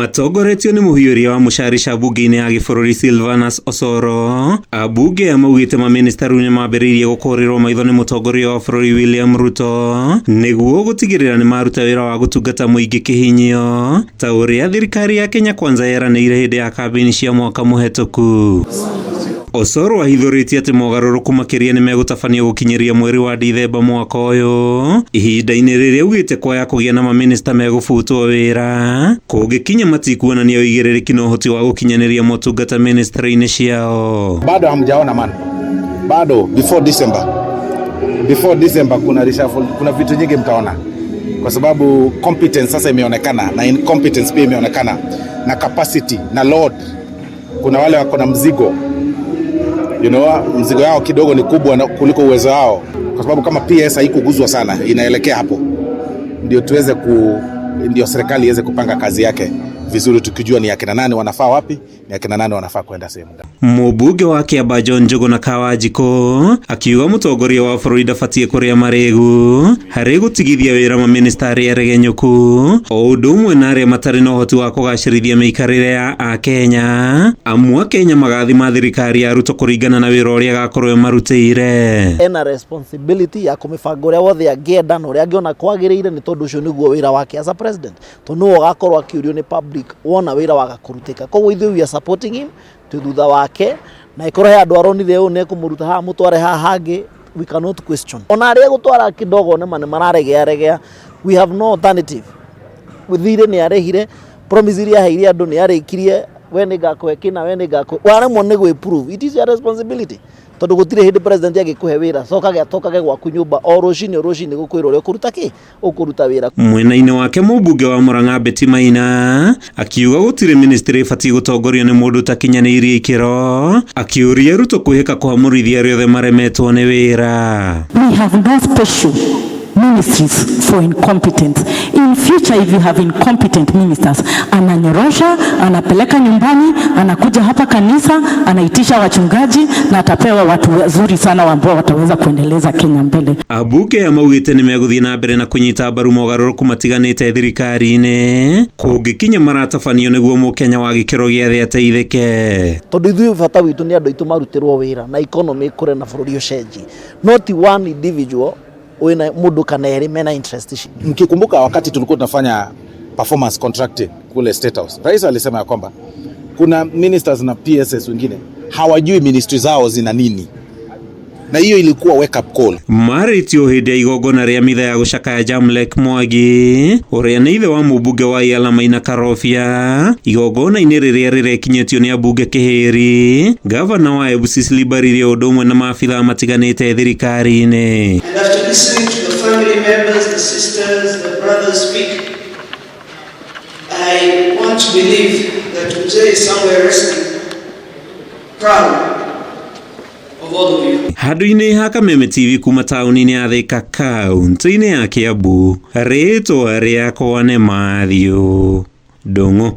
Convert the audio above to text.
Matongoretio ni muhiuria wa musharisha bunge-ini ya gibũrũri Silvanus Osoro. Ambunge amaugĩte maminista rĩu nĩmambĩrĩirie gũkũrĩrwo maitho nĩ mũtongoria wa bũrũri William Ruto nĩguo gũtigĩrĩra nĩ maruta wĩra wa gũtungata mũingĩ kĩhinyio ta ũrĩa thirikari ya Kenya Kwanza yeranĩire hĩndĩ ya kambĩini cia mwaka mũhetũku. Osoro ahithũrĩtie atĩ mogarũrũku makĩria nĩ megũtabanio gũkinyeria mweri wa Dithemba mwaka ũyũ, ihinda-inĩ rĩrĩa augĩte kwaya kũgĩa na maminista megũbutwo wĩra kũngĩkinya matikuonania ũigĩrĩrĩki na ũhoti wa gũkinyanĩria motungata ministry-inĩ ciao. Bado hamjaona man, bado before December kuna reshuffle, kuna vitu nyingi mtaona, kwa sababu competence sasa imeonekana na incompetence pia imeonekana, na capacity na load. Kuna wale wako na mzigo, mzigo yao kidogo ni kubwa kuliko uwezo wao, kwa sababu kama PS haikuguzwa sana inaelekea hapo, ndio serikali iweze kupanga kazi yake vizuri, tukijua ni akina nani wanafaa wapi, ni akina nani wanafaa kwenda sehemu gani. Mũmbunge wa Kiambu John Njogo na Kawajiko akiuga mũtongoria wa bũrũri ndabatie kũrĩa marĩgu harĩ gũtigithia wĩra maminista arĩa aregenyũku o ũndũ ũmwe na arĩa matarĩ na ũhoti wa kũgacĩrithia mĩikarĩre ya Akenya. Amwe a Kenya magathima thirikari ya Ruto kũringana na wĩra ũrĩa agakorwo marutĩire. Ena responsibility ya kũmĩbanga ũrĩa wothe angĩenda na ũrĩa angĩona kwagĩrĩire, nĩ tondũ ũcio nĩguo wĩra wake as a president, tondũ nĩwe agakorwo akĩũrio nĩ public wona wĩra waga kũrutĩka. Koguo ithuĩ we are supporting him to thutha wake, na ikorwo he andũ aronire ũũ nĩ kũmũruta haha mũtware haha hangĩ, we cannot question. Ona arĩa gũtwara kidogo nĩ mararegea, we have no alternative. Thirĩ nĩ arehire, promise iria aheire andũ nĩ arĩkirie, we nĩ ngakũhe kĩna, we nĩ ngakũhe, waremwo nĩ gwĩ-prove. It is your responsibility, tondũ gũtirĩ hĩndĩ president agĩkũhe wĩra cokage gwaku nyũmba o rũcinĩ gũkwĩra ũrĩa ũkũruta kĩ, ũkũruta wĩra. Mwena-inĩ wake mũmbunge wa Murang'a Betty Maina akiuga gũtirĩ ministry ĩbatiĩ gũtongorio nĩ mũndũ ũtakinyanĩirie ikĩro, akĩũria Ruto kwĩhĩka kũhamũrithia arĩa othe maremetwo nĩ wĩra. We have no special ministries for incompetence. In future, if you have incompetent ministers, ananyorosha, anapeleka nyumbani, anakuja hapa kanisa, anaitisha wachungaji na atapewa watu wazuri sana ambao wataweza kuendeleza Kenya mbele. Ambunge amaugĩte nĩ megũthiĩ na mbere na kũnyita mbaru mogarũrũku matiganĩte thirikari-inĩ kũngĩkinya maratabanio nĩguo mũkenya wa gĩkĩro gĩa thĩ ateithĩke. Tondũ ithuĩ bata witũ nĩ andũ aitũ marutĩrwo wĩra na economy ĩkũre na bũrũri ũcenji, not one individual wena mundu kana eri mena interest. Mkikumbuka wakati tulikuwa tunafanya performance contracting kule State House, Rais alisema ya kwamba kuna ministers na PSS wengine hawajui ministry zao zina nini, na hiyo ilikuwa wake up call. Maritio hĩndĩ igongona rĩa mitha ya gũcakaya Jamlek Mwangi ũrĩa nĩ ithe wa mũmbunge wa Iala Maina Karobia, igongona-inĩ rĩrĩa rĩrekinyĩtio nĩ ambunge kĩhĩri, gavana wa Embu Cecily Mbarire ũndũ ũmwe na maabitha matiganĩte thirikari-inĩ. And after listening to the family members, the sisters, the brothers speak, I want to believe that Mzee is somewhere resting, proud of all of you. Handũ-inĩ ha Kameme TV kuma taũni-inĩ ya Thika kaunti-inĩ ya Kiambu, rĩtwa rĩakwa nĩ Mathio Ndung'u.